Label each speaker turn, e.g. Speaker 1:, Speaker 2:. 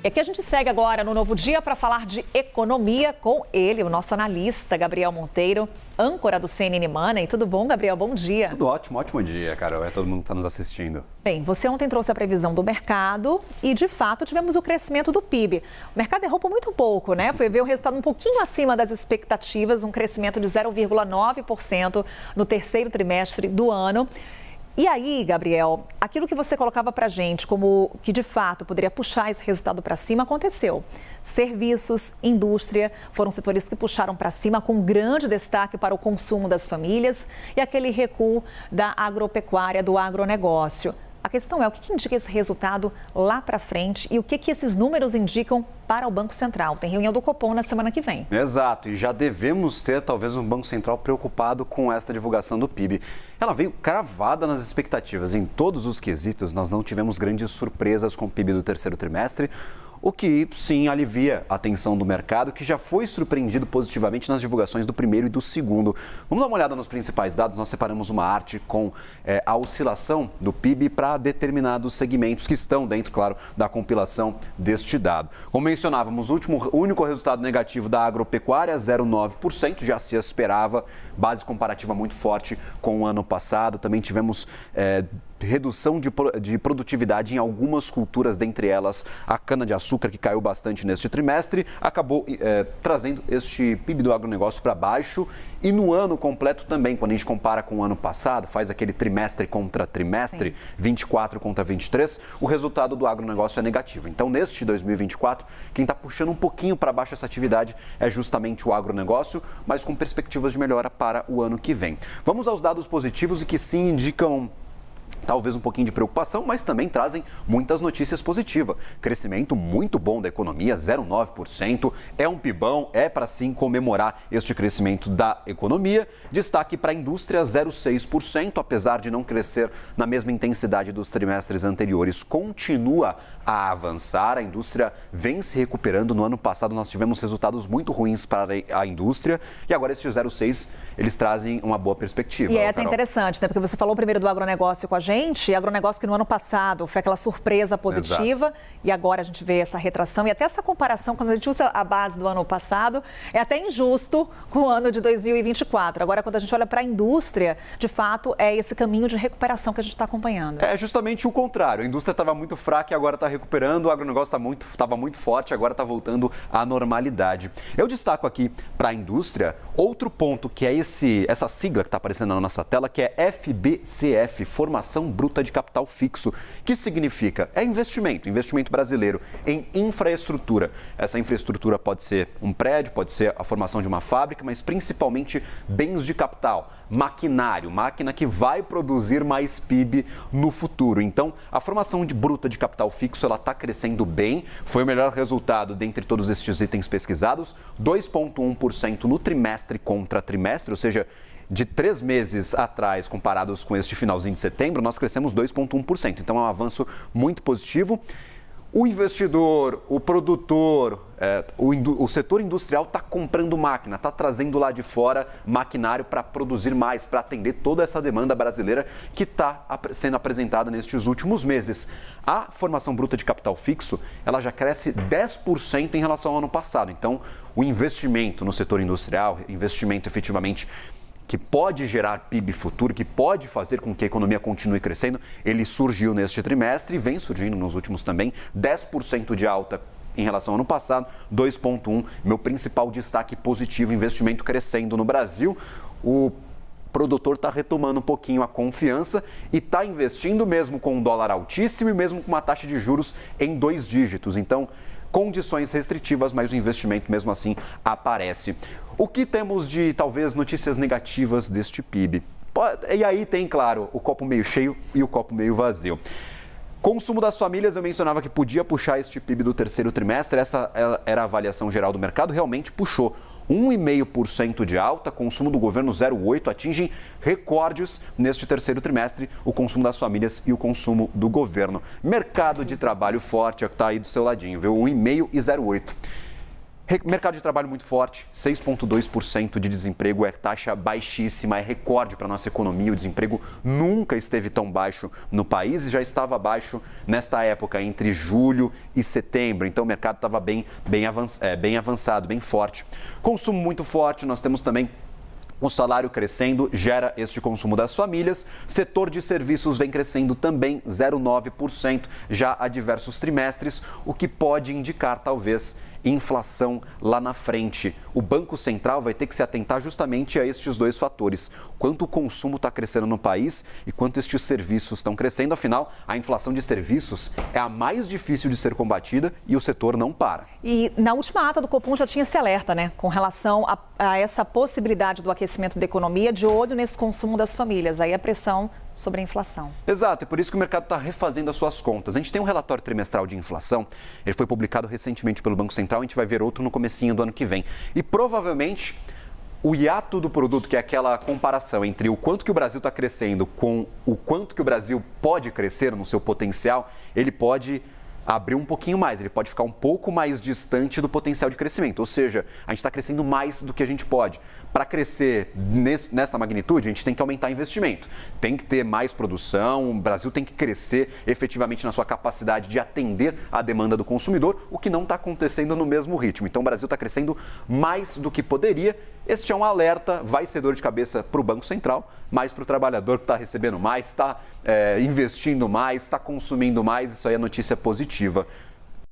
Speaker 1: E aqui a gente segue agora no Novo Dia para falar de economia com ele, o nosso analista Gabriel Monteiro, âncora do CNN Money. Tudo bom, Gabriel? Bom dia.
Speaker 2: Tudo ótimo, ótimo dia, Carol. É todo mundo que está nos assistindo.
Speaker 1: Bem, você ontem trouxe a previsão do mercado e, de fato, tivemos o crescimento do PIB. O mercado errou por muito pouco, né? Foi ver o resultado um pouquinho acima das expectativas, um crescimento de 0,9% no terceiro trimestre do ano. E aí, Gabriel, aquilo que você colocava para a gente como que de fato poderia puxar esse resultado para cima aconteceu. Serviços, indústria foram setores que puxaram para cima com grande destaque para o consumo das famílias e aquele recuo da agropecuária, do agronegócio. A questão é o que indica esse resultado lá para frente e o que esses números indicam para o Banco Central. Tem reunião do Copom na semana que vem.
Speaker 2: Exato, e já devemos ter talvez um Banco Central preocupado com esta divulgação do PIB. Ela veio cravada nas expectativas. Em todos os quesitos, nós não tivemos grandes surpresas com o PIB do terceiro trimestre, o que sim alivia a atenção do mercado, que já foi surpreendido positivamente nas divulgações do primeiro e do segundo. Vamos dar uma olhada nos principais dados. Nós separamos uma arte com a oscilação do PIB para determinados segmentos que estão dentro, claro, da compilação deste dado. Como mencionávamos, o único resultado negativo da agropecuária, 0,9%, já se esperava, base comparativa muito forte com o ano passado. Também tivemos redução de produtividade em algumas culturas, dentre elas a cana-de-açúcar, que caiu bastante neste trimestre, acabou trazendo este PIB do agronegócio para baixo. E no ano completo também, quando a gente compara com o ano passado, faz aquele trimestre contra trimestre, 24 contra 23, o resultado do agronegócio é negativo. Então, neste 2024, quem está puxando um pouquinho para baixo essa atividade é justamente o agronegócio, mas com perspectivas de melhora para o ano que vem. Vamos aos dados positivos e que sim indicam talvez um pouquinho de preocupação, mas também trazem muitas notícias positivas. Crescimento muito bom da economia, 0,9%. É um pibão, é para sim comemorar este crescimento da economia. Destaque para a indústria, 0,6%, apesar de não crescer na mesma intensidade dos trimestres anteriores, continua a avançar. A indústria vem se recuperando. No ano passado nós tivemos resultados muito ruins para a indústria e agora esses 0,6% eles trazem uma boa perspectiva.
Speaker 1: E é até interessante, né? Porque você falou primeiro do agronegócio com a gente, agronegócio que no ano passado foi aquela surpresa positiva. Exato. E agora a gente vê essa retração e até essa comparação, quando a gente usa a base do ano passado, é até injusto com o ano de 2024. Agora, quando a gente olha para a indústria, de fato, é esse caminho de recuperação que a gente está acompanhando.
Speaker 2: É justamente o contrário. A indústria estava muito fraca e agora está recuperando, o agronegócio estava muito forte, agora está voltando à normalidade. Eu destaco aqui para a indústria outro ponto, que é essa sigla que está aparecendo na nossa tela, que é FBCF, Formação Bruta de Capital Fixo, que significa investimento brasileiro em infraestrutura. Essa infraestrutura pode ser um prédio, pode ser a formação de uma fábrica, mas principalmente bens de capital, maquinário, máquina que vai produzir mais PIB no futuro. Então, a formação bruta de capital fixo, ela está crescendo bem, foi o melhor resultado dentre todos estes itens pesquisados, 2,1% no trimestre contra trimestre, ou seja, de 3 meses atrás, comparados com este finalzinho de setembro, nós crescemos 2,1%. Então, é um avanço muito positivo. O investidor, o produtor, o setor industrial está comprando máquina, está trazendo lá de fora maquinário para produzir mais, para atender toda essa demanda brasileira que está sendo apresentada nestes últimos meses. A formação bruta de capital fixo, ela já cresce 10% em relação ao ano passado. Então, o investimento no setor industrial, investimento efetivamente que pode gerar PIB futuro, que pode fazer com que a economia continue crescendo, ele surgiu neste trimestre e vem surgindo nos últimos também, 10% de alta em relação ao ano passado, 2,1%. Meu principal destaque positivo, investimento crescendo no Brasil. O produtor está retomando um pouquinho a confiança e está investindo mesmo com um dólar altíssimo e mesmo com uma taxa de juros em 2 dígitos. Então, condições restritivas, mas o investimento mesmo assim aparece. O que temos de, talvez, notícias negativas deste PIB? E aí tem, claro, o copo meio cheio e o copo meio vazio. Consumo das famílias, eu mencionava que podia puxar este PIB do terceiro trimestre, essa era a avaliação geral do mercado, realmente puxou. 1,5% de alta, consumo do governo 0,8%, atingem recordes neste terceiro trimestre, o consumo das famílias e o consumo do governo. Mercado de trabalho forte, é o que está aí do seu ladinho, viu? 1,5% e 0,8%. Mercado de trabalho muito forte, 6,2% de desemprego, é taxa baixíssima, é recorde para a nossa economia. O desemprego nunca esteve tão baixo no país e já estava baixo nesta época, entre julho e setembro. Então o mercado estava bem avançado, bem forte. Consumo muito forte, nós temos também o salário crescendo, gera este consumo das famílias. Setor de serviços vem crescendo também 0,9% já há diversos trimestres, o que pode indicar talvez inflação lá na frente. O Banco Central vai ter que se atentar justamente a estes dois fatores. Quanto o consumo está crescendo no país e quanto estes serviços estão crescendo. Afinal, a inflação de serviços é a mais difícil de ser combatida e o setor não para.
Speaker 1: E na última ata do Copom já tinha esse alerta, né? Com relação a essa possibilidade do aquecimento da economia, de olho nesse consumo das famílias. Aí a pressão sobre a inflação.
Speaker 2: Exato, é por isso que o mercado está refazendo as suas contas. A gente tem um relatório trimestral de inflação, ele foi publicado recentemente pelo Banco Central, a gente vai ver outro no comecinho do ano que vem. E provavelmente o hiato do produto, que é aquela comparação entre o quanto que o Brasil está crescendo com o quanto que o Brasil pode crescer no seu potencial, ele pode abrir um pouquinho mais, ele pode ficar um pouco mais distante do potencial de crescimento. Ou seja, a gente está crescendo mais do que a gente pode. Para crescer nessa magnitude, a gente tem que aumentar investimento, tem que ter mais produção, o Brasil tem que crescer efetivamente na sua capacidade de atender a demanda do consumidor, o que não está acontecendo no mesmo ritmo. Então o Brasil está crescendo mais do que poderia. Este é um alerta, vai ser dor de cabeça para o Banco Central, mas para o trabalhador que está recebendo mais, está investindo mais, está consumindo mais, isso aí é notícia positiva.